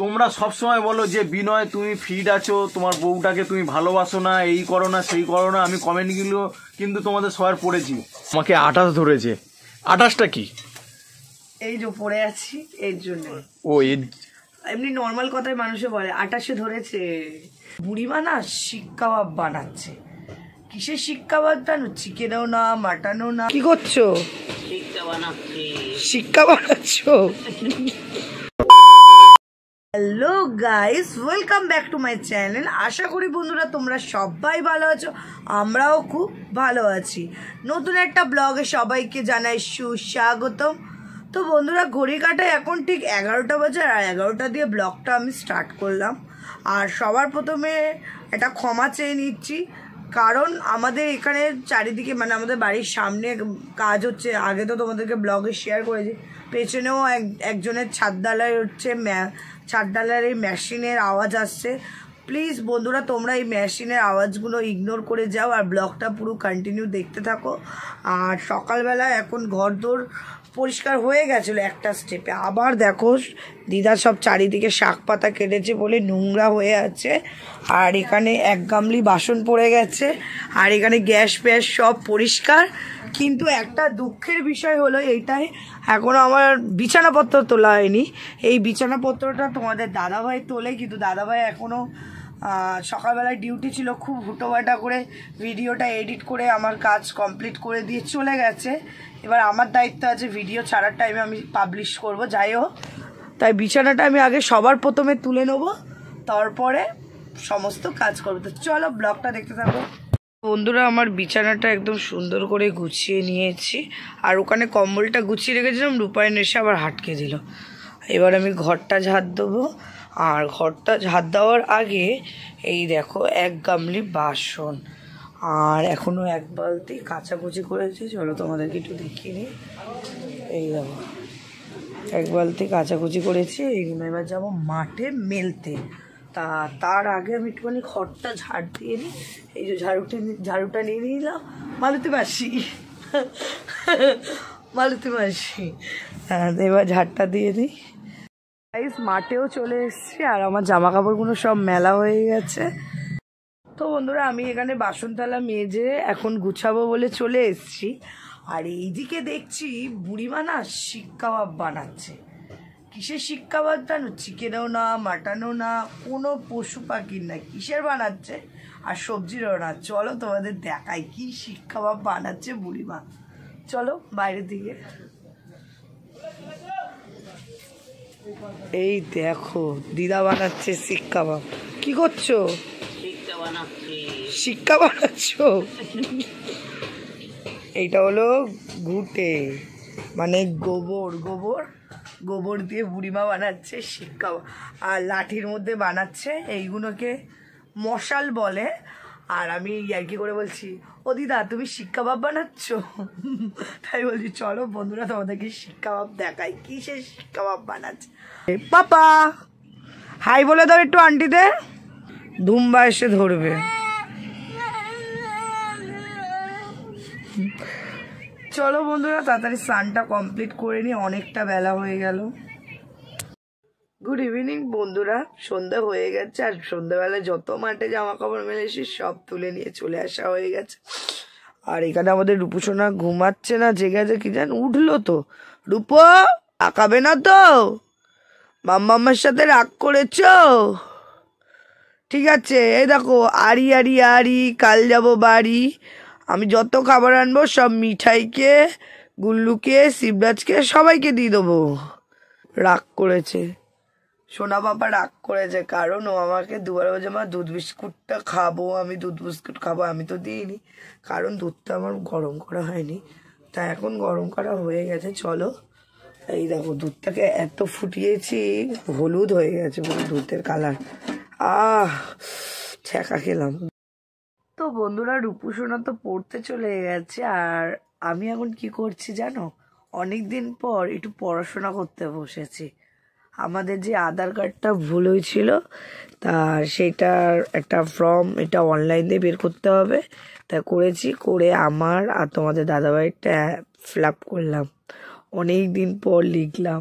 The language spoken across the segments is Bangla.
তোমরা সব সময় বলো যে বিনয় তুমি ফিট আছো, তোমার বউটাকে তুমি ভালোবাসো না, এই করো না সেই করো না। আমি কমেন্টগুলো কিন্তু তোমাদের সবার পড়েছি। আমাকে 28 ধরেছে। 28টা কি? এই যে পড়ে আছি এর জন্য। ও এমনি নর্মাল কথায় মানুষে বলে 28 ধরেছে। বুড়িমা না শিক কাবাব বানাচ্ছে। কিসের শিক কাবাব জানো? চিকেনও না, মাটনও না। কি করছো? শিক্কা বানাচ্ছো? Hello guys, welcome back to my channel. আশা করি বন্ধুরা তোমরা সবাই ভালো আছো, আমরাও খুব ভালো আছি। নতুন একটা ব্লগে সবাইকে জানাই সুস্বাগতম। তো বন্ধুরা ঘড়ি কাটায় এখন ঠিক 11টা বাজে, আর 11টা দিয়ে ব্লগটা আমি স্টার্ট করলাম। আর সবার প্রথমে একটা ক্ষমা চেয়ে নিচ্ছি, কারণ আমাদের এখানে চারিদিকে মানে আমাদের বাড়ির সামনে কাজ হচ্ছে। আগে তো তোমাদেরকে ব্লগে শেয়ার করেছি। পেছনেও একজনের ছাদ ঢালাই হচ্ছে, ছাদ ঢালাইয়ের মেশিনের আওয়াজ আসছে। প্লিজ বন্ধুরা তোমরা এই মেশিনের আওয়াজগুলো ইগনোর করে যাও আর ব্লগটা পুরো কন্টিনিউ দেখতে থাকো। আর সকালবেলা এখন ঘরদোর পরিষ্কার হয়ে গেছিলো একটা স্টেপে, আবার দেখো দিদা সব চারিদিকে শাক পাতা কেটেছে বলে নোংরা হয়ে আছে। আর এখানে এক গামলি বাসন পড়ে গেছে, আর এখানে গ্যাস ফ্যাস সব পরিষ্কার। কিন্তু একটা দুঃখের বিষয় হলো এইটাই, এখনও আমার বিছানাপত্র তোলা হয়নি। এই বিছানাপত্রটা তোমাদের দাদাভাই তোলে, কিন্তু দাদাভাই এখনও সকালবেলায় ডিউটি ছিল, খুব হুটোবাটা করে ভিডিওটা এডিট করে আমার কাজ কমপ্লিট করে দিয়ে চলে গেছে। এবার আমার দায়িত্ব আছে ভিডিও ছাড়ার টাইমে আমি পাবলিশ করব। যাই হোক, তাই বিছানাটা আমি আগে সবার প্রথমে তুলে নেব, তারপরে সমস্ত কাজ করবো। তো চলো ব্লগটা দেখতে থাকো। বন্ধুরা আমার বিছানাটা একদম সুন্দর করে গুছিয়ে নিয়েছি, আর ওখানে কম্বলটা গুছিয়ে রেখেছিলাম, রূপায়ণ এসে আবার হাটকে দিল। এবার আমি ঘরটা ঝাড় দেবো। আর ঘরটা ঝাড় দেওয়ার আগে এই দেখো এক গামলি বাসন, আর এখনও এক বালতি কাচাকুচি করেছি। চলো তোমাদেরকে একটু দেখিয়ে নিই। এই দেখো এক বালতি কাচাকুচি করেছি, এইগুলো এবার যাবো মাঠে মেলতে। তার আগে আমি একটুখানি ঘরটা ঝাড় দিয়ে নিই। এই যে ঝাড়ুটা নিয়ে নিলাম। মালতী মাসি হ্যাঁ, এবার ঝাড়টা দিয়ে দিই। মাঠেও চলে এসেছি, আর আমার জামা কাপড়গুলো সব মেলা হয়ে গেছে। তো বন্ধুরা আমি এখানে বাসন থালা মেজে এখন গুছাবো বলে চলে এসেছি। আর এইদিকে দেখছি বুড়িমা না শিক কাবাব বানাচ্ছে। কিসের শিক কাবাব জানো? চিকেনও না, মাটনও না, কোনো পশু পাখির না, কিসের বানাচ্ছে? আর সবজিরও না। চলো তোমাদের দেখাই কি শিক কাবাব বানাচ্ছে বুড়িমা। চলো বাইরের দিকে। এই দেখো দিদা বানাচ্ছে শিক কাবাব। কি করছো? শিক্ষা বানাচ্ছো? এইটা হলো ঘুটে, মানে গোবর দিয়ে বুড়িমা বানাচ্ছে শিক কাবাব। আর লাঠির মধ্যে বানাচ্ছে, এইগুলোকে মশাল বলে। আর আমি ইয়ার্কি করে বলছি, ও দিদা তুমি শিক কাবাব বানাচ্ছ? তাই বলছি চলো বন্ধুরা তোমাদেরকে শিক কাবাব দেখাই কি সে শিক কাবাব বানাচ্ছে। পাপা হাই বলে দাও একটু আন্টিদের, ধুম্বা এসে ধরবে। চলো বন্ধুরা তাড়াতাড়ি স্নানটা কমপ্লিট করে নিই, অনেকটা বেলা হয়ে গেল। গুড ইভিনিং বন্ধুরা, সন্ধ্যা হয়ে গেছে। আর সন্ধ্যাবেলায় যত মাঠে জামা কাপড় মেলেছি সব তুলে নিয়ে চলে আসা হয়ে গেছে। আর এখানে আমাদের রূপসোনা ঘুমাচ্ছে না, জেগেছে কি জান, উঠলো তো। রূপ তাকাবে না তো? মাম্মার সাথে রাগ করেছো? ঠিক আছে, এই দেখো আরি কাল যাবো বাড়ি। আমি যত খাবার আনবো সব মিঠাইকে, গুল্লুকে, শিবরাজকে সবাইকে দিয়ে দেবো। রাগ করেছে সোনা বাবা, রাগ করেছে, কারণ ও আমাকে দুবার বলছে মা দুধ বিস্কুটটা খাবো, আমি দুধ বিস্কুট খাবো। আমি তো দিইনি, কারণ দুধটা আমার গরম করা হয়নি। তা এখন গরম করা হয়ে গেছে। চলো এই দেখো দুধটাকে এত ফুটিয়েছি, হলুদ হয়ে গেছে পুরো দুধের কালার। ছ্যাঁকা খেলাম। তো বন্ধুরা রূপসোনা তো পড়তে চলে গেছে, আর আমি এখন কি করছি জানো? অনেক দিন পর একটু পড়াশোনা করতে বসেছি। আমাদের যে আধার কার্ডটা ভুল হয়েছিল, তা সেটার একটা ফর্ম এটা অনলাইনে বের করতে হবে। তা করেছি, করে আমার আর তোমাদের দাদাভাইটা ফিল আপ করলাম। অনেক দিন পর লিখলাম,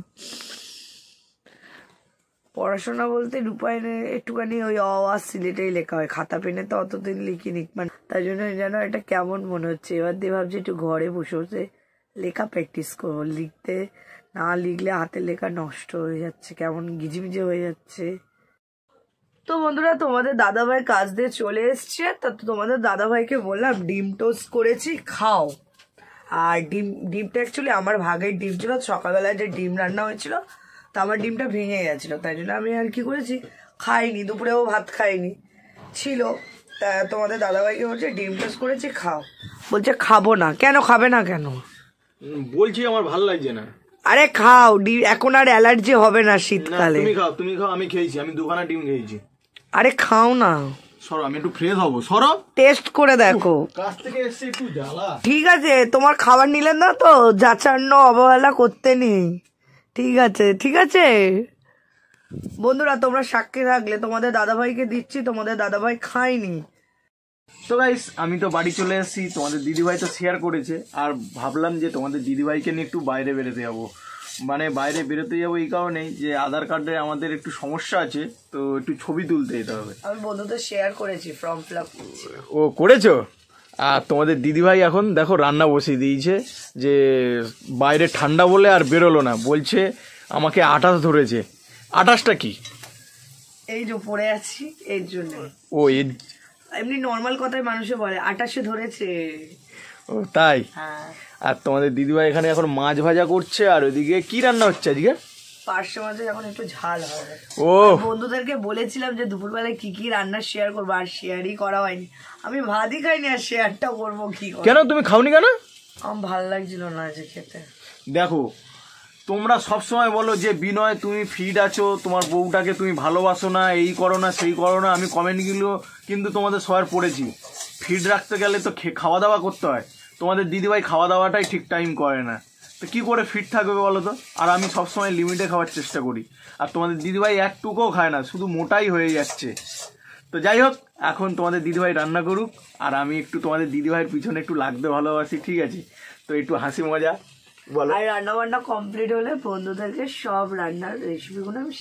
পড়াশোনা বলতে রূপায়ণে একটুখানি ওই সিলেটেই লেখা হয়, খাতা পেনে তো অতদিন লিখিনি, মানে তাই জন্য যেন এটা কেমন মনে হচ্ছে। এবার দিয়ে ভাবছি একটু ঘরে বসে বসে লেখা প্র্যাকটিস করবো, লিখতে না লিখলে হাতের লেখা নষ্ট হয়ে যাচ্ছে, কেমন গিজিমিজি হয়ে যাচ্ছে। তো বন্ধুরা তোমাদের দাদাভাই কাজ দিয়ে চলে এসছে, তা তো তোমাদের দাদাভাইকে বললাম ডিম টোস্ট করেছি খাও। আর ডিমটা অ্যাকচুয়ালি আমার ভাগের ডিম ছিল, সকালবেলায় যে ডিম রান্না হয়েছিল তা আমার ডিমটা ভেঙে গেছিলো, তাই জন্য আমি আর কি করেছি খাইনি, দুপুরেও ভাত খাইনি ছিল। তা তোমাদের দাদাভাইকে বলছে ডিম টোস্ট করেছি খাও, বলছে খাবো না। কেন খাবে না কেন? বলছি আমার ভালো লাগছে না। আরে খাও, ডিম এখন আর অ্যালার্জি হবে না শীতকালে। তুমি খাও, আমি খেয়েছি, আমি দুখানা ডিম খেয়েছি। আরে খাও না, সরো আমি একটু ফ্রেশ হবো, সরো টেস্ট করে দেখো। কাছ থেকে এসে একটু জ্বালা। ঠিক আছে, তোমার খাবার নিলেন না তো যাচান্ন অবহেলা করতে নেই, ঠিক আছে ঠিক আছে। বন্ধুরা তোমরা সাক্ষী থাকলে, তোমাদের দাদাভাইকে দিচ্ছি, তোমাদের দাদাভাই খায়নি। তো গাইস আমি তো বাড়ি চলে এসেছি, তোমাদের দিদিভাই তো শেয়ার করেছে, আর ভাবলাম যে তোমাদের দিদিভাইকে নিয়ে একটু বাইরে বেরোতে যাবো। মানে বাইরে বেরোতে যাবো এই কারণেই যে আধার কার্ডে আমাদের একটু সমস্যা আছে, তো একটু ছবি তুলতে যেতে হবে। আমি বন্ধুদের শেয়ার করেছি, ফর্ম ফিল আপ করছি। ও করেছো? আর তোমাদের দিদিভাই এখন দেখো রান্না বসিয়ে দিয়েছে, যে বাইরে ঠান্ডা বলে আর বেরোলো না, বলছে আমাকে 28 ধরেছে। 28টা কি? এই যে পড়ে আছি এর জন্য। ও এমনি নর্মাল কথায় মানুষে বলে 28 ধরেছে। ও তাই? হ্যাঁ। আর তোমাদের দিদিভাই এখানে এখন মাছ ভাজা করছে, আর ওইদিকে কি রান্না হচ্ছে আজকে? পার্শ্ব মাঝে এখন একটু ঝাল হবে। ও বন্ধুদেরকে বলেছিলাম যে দুপুরবেলায় কি কি রান্না শেয়ার করবো, আর শেয়ারই করা হয়নি। আমি ভাতই খাইনি, আর শেয়ারটা করবো কি করে? কেন তুমি খাওনি কেন? আমার ভালো লাগছিল না যে খেতে। দেখো তোমরা সবসময় বলো যে বিনয় তুমি ফিট আছো, তোমার বউটাকে তুমি ভালোবাসো না, এই করো না সেই করো না। আমি কমেন্টগুলো কিন্তু তোমাদের সবার পড়েছি। ফিট রাখতে গেলে তো খাওয়া দাওয়া করতে হয়, তোমাদের দিদিভাই খাওয়া দাওয়াটাই ঠিক টাইম করে না, তো কী করে ফিট থাকবে বলো তো? আর আমি সবসময় লিমিটে খাওয়ার চেষ্টা করি, আর তোমাদের দিদিভাই একটুকুও খায় না, শুধু মোটাই হয়ে যাচ্ছে। তো যাই হোক, এখন তোমাদের দিদিভাই রান্না করুক, আর আমি একটু তোমাদের দিদিভাইয়ের পিছনে একটু লাগতে ভালোবাসি, ঠিক আছে? তো একটু হাসি মজা বলো। আর রান্না বান্না কমপ্লিট হলে বন্ধুদেরকে সব রান্নার রেসিপিগুলো আমি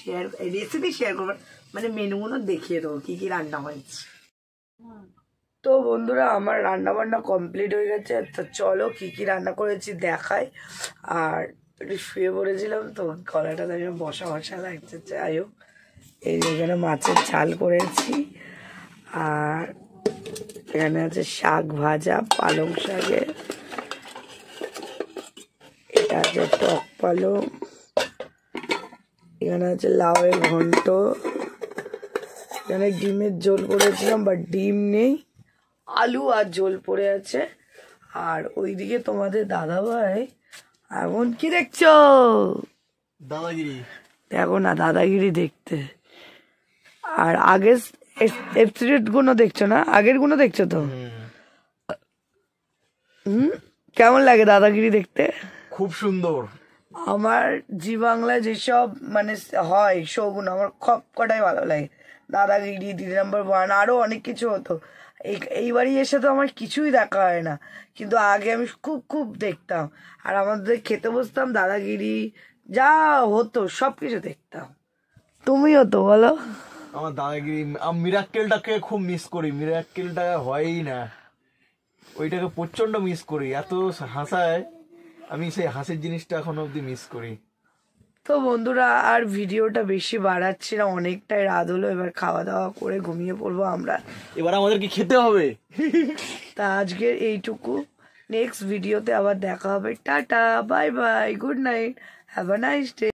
শেয়ার করবো, মানে মেনুগুলো দেখিয়ে দেবো কি কি রান্না হয়েছে। তো বন্ধুরা আমার রান্না বান্না কমপ্লিট হয়ে গেছে, তো চলো কি কি রান্না করেছি দেখাই। আর একটু শুয়ে পড়েছিলাম তো গলাটা তাই বসা বসা লাগছে। যাই হোক, এই এখানে মাছের ঝাল করেছি, আর এখানে আছে শাক ভাজা, পালং শাকের, এটা আছে টক পালং, এখানে আছে লাউয়ের ঘন্ট, এখানে ডিমের ঝোল করেছিলাম বাট ডিম নেই, আলু আর ঝোল পড়ে আছে। আর ওইদিকে তোমাদের দাদাভাই এমন কি দেখছো? দাদাগিরি দেখো না, দাদাগিরি দেখতে। আর আগের এপিসোড গুলো দেখছো না? আগের গুলো দেখছো তো? কেমন লাগে দাদাগিরি দেখতে? খুব সুন্দর। আমার জি বাংলায় যেসব মানে হয় শোগুলো আমার সব কটাই ভালো লাগে। দাদাগিরি, দিদি নাম্বার 1, আরও অনেক কিছু হতো। এইবারই এসে তো আমার কিছুই দেখা হয় না, কিন্তু আগে আমি খুব খুব দেখতাম। আর আমাদের খেতে বসতাম, দাদাগিরি যা হতো সব কিছু দেখতাম। তুমিও তো বলো? আমার দাদাগিরি, মিরাক্কেলটাকে খুব মিস করি, মিরাক্কেলটা হয়ই না, ওইটাকে প্রচন্ড মিস করি। এত হাসায়, আমি সেই হাসির জিনিসটা এখন অব্দি মিস করি। তো বন্ধুরা আর ভিডিওটা বেশি বাড়াচ্ছি না, অনেকটাই রাত হলো, এবার খাওয়া দাওয়া করে ঘুমিয়ে পড়বো আমরা। এবার আমাদেরকে খেতে হবে। তা আজকের এইটুকু, নেক্সট ভিডিওতে আবার দেখা হবে। Tata, bye bye, good night, have a nice day.